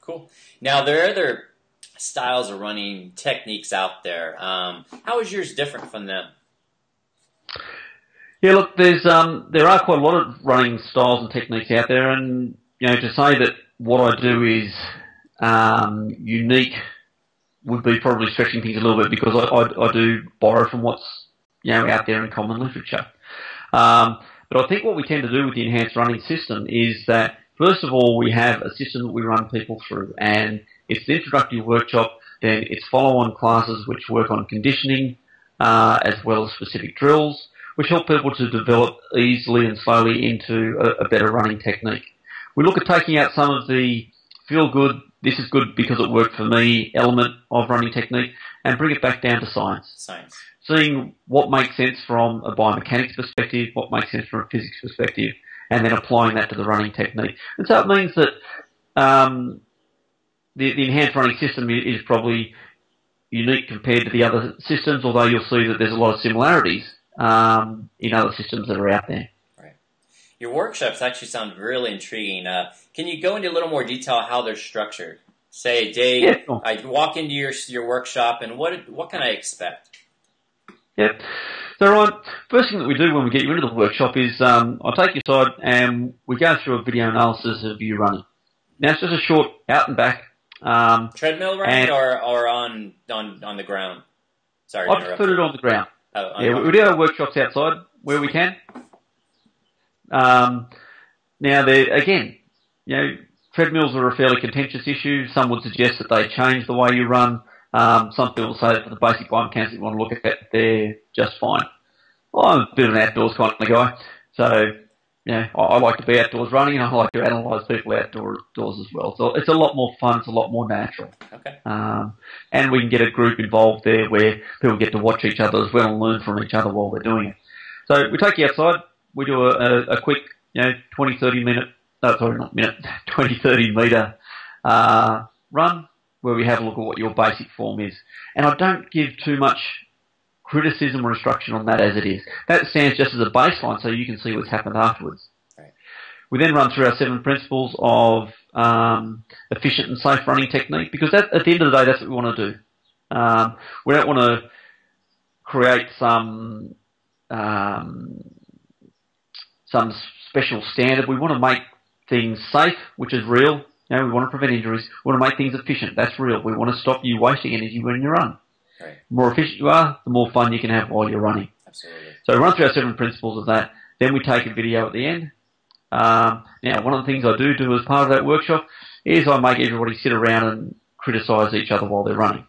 Cool. Now, there are other styles of running techniques out there. How is yours different from them? Yeah, look, there are quite a lot of running styles and techniques out there, and to say that what I do is unique would be probably stretching things a little bit, because I do borrow from what's out there in common literature. But I think what we tend to do with the enhanced running system is that, first of all, we have a system that we run people through, and it's the introductory workshop, then it's follow-on classes which work on conditioning, as well as specific drills, which help people to develop easily and slowly into a better running technique. We look at taking out some of the feel-good, this is good because it worked for me element of running technique, and bring it back down to science. Seeing what makes sense from a biomechanics perspective, what makes sense from a physics perspective, and then applying that to the running technique. And so it means that the enhanced running system is probably unique compared to the other systems, although you'll see that there's a lot of similarities in other systems that are out there. Right. Your workshops actually sound really intriguing. Can you go into a little more detail how they're structured? Say, Dave, yeah, sure. I walk into your workshop, and what can I expect? Yeah. So, Ryan, first thing that we do when we get you into the workshop is I take you aside and we go through a video analysis of you running. Now, it's just a short out and back. Treadmill running or on the ground? Sorry, I put it on the ground. We do our workshops outside where we can. Now, again, treadmills are a fairly contentious issue. Some would suggest that they change the way you run. Some people say that for the basic biomechanics that you want to look at, they're just fine. Well, I'm a bit of an outdoors kind of guy, so I like to be outdoors running, and I like to analyse people outdoors as well. So it's a lot more fun, it's a lot more natural. Okay. And we can get a group involved there where people get to watch each other as well and learn from each other while they're doing it. So we take you outside, we do a quick 20, 30 metre run, where we have a look at what your basic form is. And I don't give too much criticism or instruction on that as it is. That stands just as a baseline so you can see what's happened afterwards. Right. We then run through our 7 principles of efficient and safe running technique, because at the end of the day, that's what we want to do. We don't want to create some special standard. We want to make things safe, which is real. We want to prevent injuries. We want to make things efficient. That's real. We want to stop you wasting energy when you run. Right. The more efficient you are, the more fun you can have while you're running. Absolutely. So we run through our 7 principles of that. Then we take a video at the end. Now, one of the things I do as part of that workshop is I make everybody sit around and criticise each other while they're running.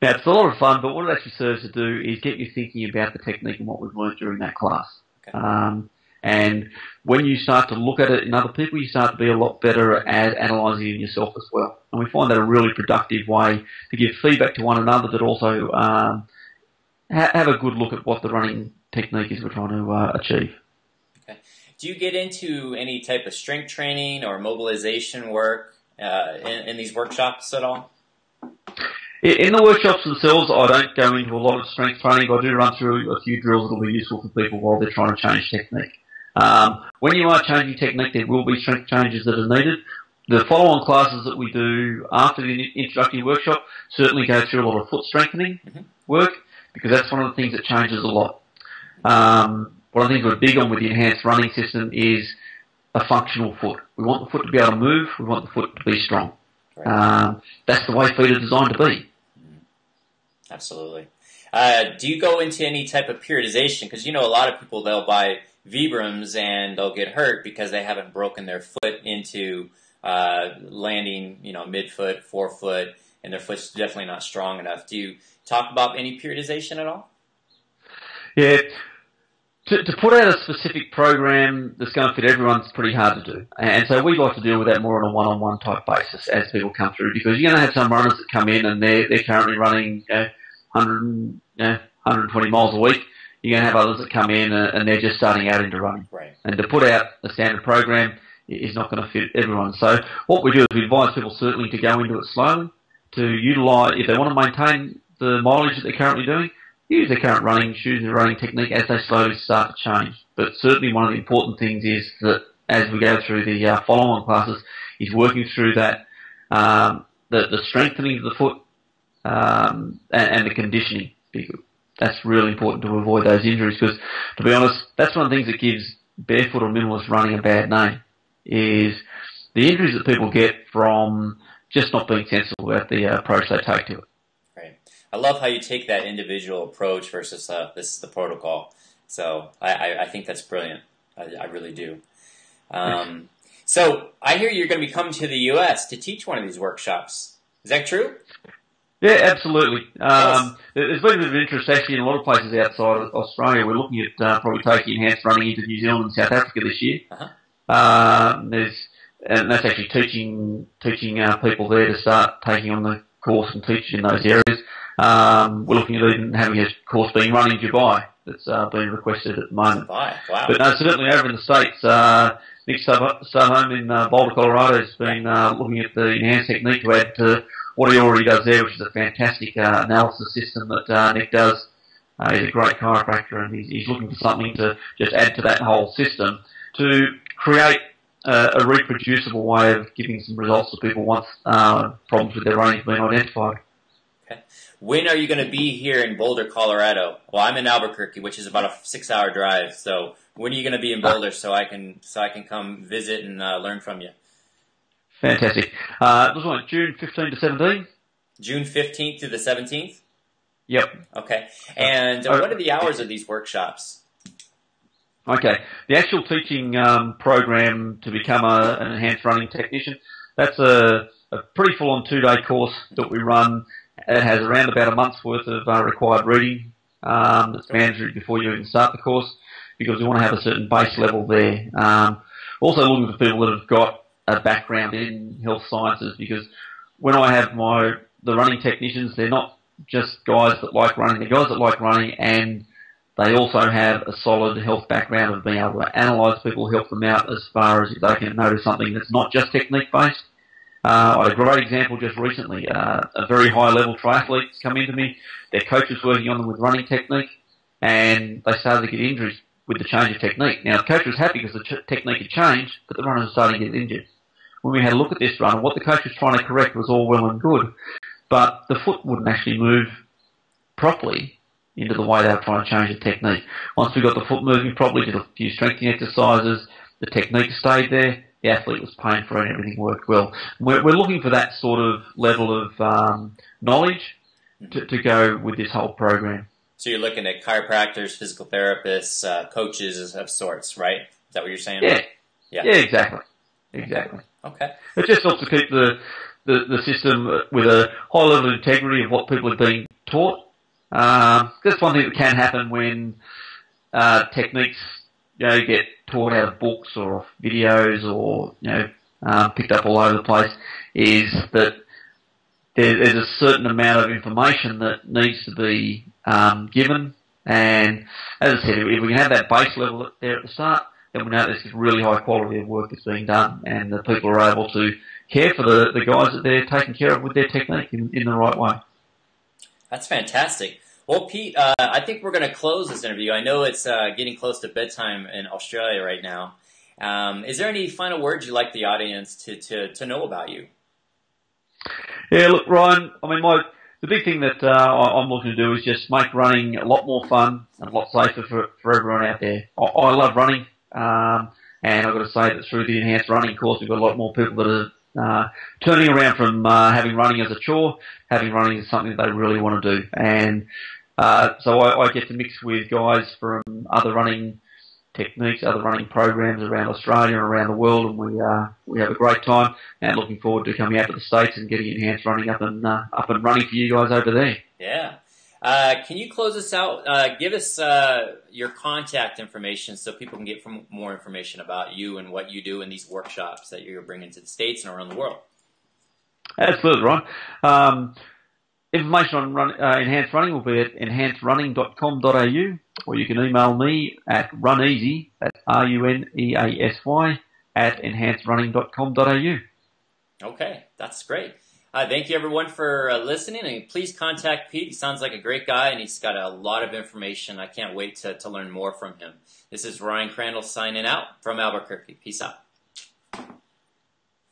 Now, it's a lot of fun, but what it actually serves to do is get you thinking about the technique and what we've learned during that class. Okay. And when you start to look at it in other people, you start to be a lot better at analysing it yourself as well. And we find that a really productive way to give feedback to one another, but also have a good look at what the running technique is we're trying to achieve. Okay. Do you get into any type of strength training or mobilization work in these workshops at all? In the workshops themselves, I don't go into a lot of strength training, but I do run through a few drills that will be useful for people while they're trying to change technique. When you are changing technique, there will be strength changes that are needed. The follow-on classes that we do after the introductory workshop certainly go through a lot of foot strengthening work, because that's one of the things that changes a lot. One of the things we're big on with the enhanced running system is a functional foot. We want the foot to be able to move. We want the foot to be strong. Right. That's the way feet are designed to be. Absolutely. Do you go into any type of periodization? Because a lot of people, they'll buy Vibrams and they'll get hurt because they haven't broken their foot into landing, midfoot, forefoot, and their foot's definitely not strong enough. Do you talk about any periodization at all? Yeah. To put out a specific program that's going to fit everyone is pretty hard to do. And so we like to deal with that more on a one-on-one type basis as people come through, because you're going to have some runners that come in and they're currently running 120 miles a week. You're going to have others that come in and they're just starting out into running. Right. And to put out a standard program is not going to fit everyone. So what we do is we advise people certainly to go into it slowly, to utilise, if they want to maintain the mileage that they're currently doing, use their current running shoes and running technique as they slowly start to change. But certainly one of the important things is that as we go through the follow-on classes is working through that the strengthening of the foot, and the conditioning. Because that's really important to avoid those injuries, because, to be honest, that's one of the things that gives barefoot or minimalist running a bad name, is the injuries that people get from just not being sensible about the approach they take to it. Right. I love how you take that individual approach versus this is the protocol. So I think that's brilliant. I really do. So I hear you're going to be coming to the U.S. to teach one of these workshops. Is that true? Yeah, absolutely. There's been a bit of interest actually in a lot of places outside of Australia. We're looking at probably taking enhanced running into New Zealand and South Africa this year. And that's actually teaching people there to start taking on the course and teaching in those areas. We're looking at even having a course being run in Dubai that's being requested at the moment. Dubai, wow. But no, certainly over in the States, Nick Starhome in Boulder, Colorado has been looking at the enhanced technique to add to what he already does there, which is a fantastic analysis system that Nick does. He's a great chiropractor, and he's looking for something to just add to that whole system to create a reproducible way of giving some results to people once problems with their running have been identified. Okay. When are you going to be here in Boulder, Colorado? Well, I'm in Albuquerque, which is about a 6-hour drive. So when are you going to be in Boulder so I can come visit and learn from you? Fantastic. It was like June 15 to 17. June 15th to the 17th? Yep. Okay. And what are the hours of these workshops? Okay. The actual teaching program to become an enhanced running technician, that's a pretty full-on 2-day course that we run. It has around about a month's worth of required reading that's mandatory before you even start the course, because we want to have a certain base level there. Also looking for people that have got a background in health sciences, because when I have the running technicians, they're not just guys that like running, they're guys that like running, and they also have a solid health background of being able to analyse people, help them out as far as if they can notice something that's not just technique based. I had a great example just recently. A very high level triathletes come into me, their coach was working on them with running technique, and they started to get injuries with the change of technique. Now the coach was happy because the technique had changed, but the runners were starting to get injured. When we had a look at this runner, what the coach was trying to correct was all well and good, but the foot wouldn't actually move properly into the way they were trying to change the technique. Once we got the foot moving properly, did a few strengthening exercises, the technique stayed there, the athlete was paying for it and everything worked well. We're looking for that sort of level of knowledge to go with this whole program. So you're looking at chiropractors, physical therapists, coaches of sorts, right? Is that what you're saying? Yeah, exactly. Okay. It just helps to keep the system with a high level of integrity of what people are being taught. That's one thing that can happen when techniques get taught out of books or off videos or picked up all over the place, is that there's a certain amount of information that needs to be given. And as I said, if we can have that base level there at the start, then we know there's this really high quality of work that's being done, and the people are able to care for the guys that they're taking care of with their technique in the right way. That's fantastic. Well, Pete, I think we're going to close this interview. I know it's getting close to bedtime in Australia right now. Is there any final words you'd like the audience to know about you? Yeah, look, Ryan, I mean, the big thing that I'm looking to do is just make running a lot more fun and a lot safer for everyone out there. I love running, and I've got to say that through the enhanced running course, we've got a lot more people that are turning around from having running as a chore, having running as something that they really want to do. And so I get to mix with guys from other running techniques, other running programs around Australia and around the world, and we have a great time. And looking forward to coming out to the States and getting enhanced running up and running for you guys over there. Yeah. Can you close us out? Give us your contact information so people can get more information about you and what you do in these workshops that you're bringing to the States and around the world. Absolutely, Ron. Information on enhanced running will be at enhancedrunning.com.au, or you can email me at runeasy, that's RUNEASY, at enhancedrunning.com.au. Okay, that's great. Thank you, everyone, for listening, and please contact Pete. He sounds like a great guy, and he's got a lot of information. I can't wait to learn more from him. This is Ryan Crandall signing out from Albuquerque. Peace out.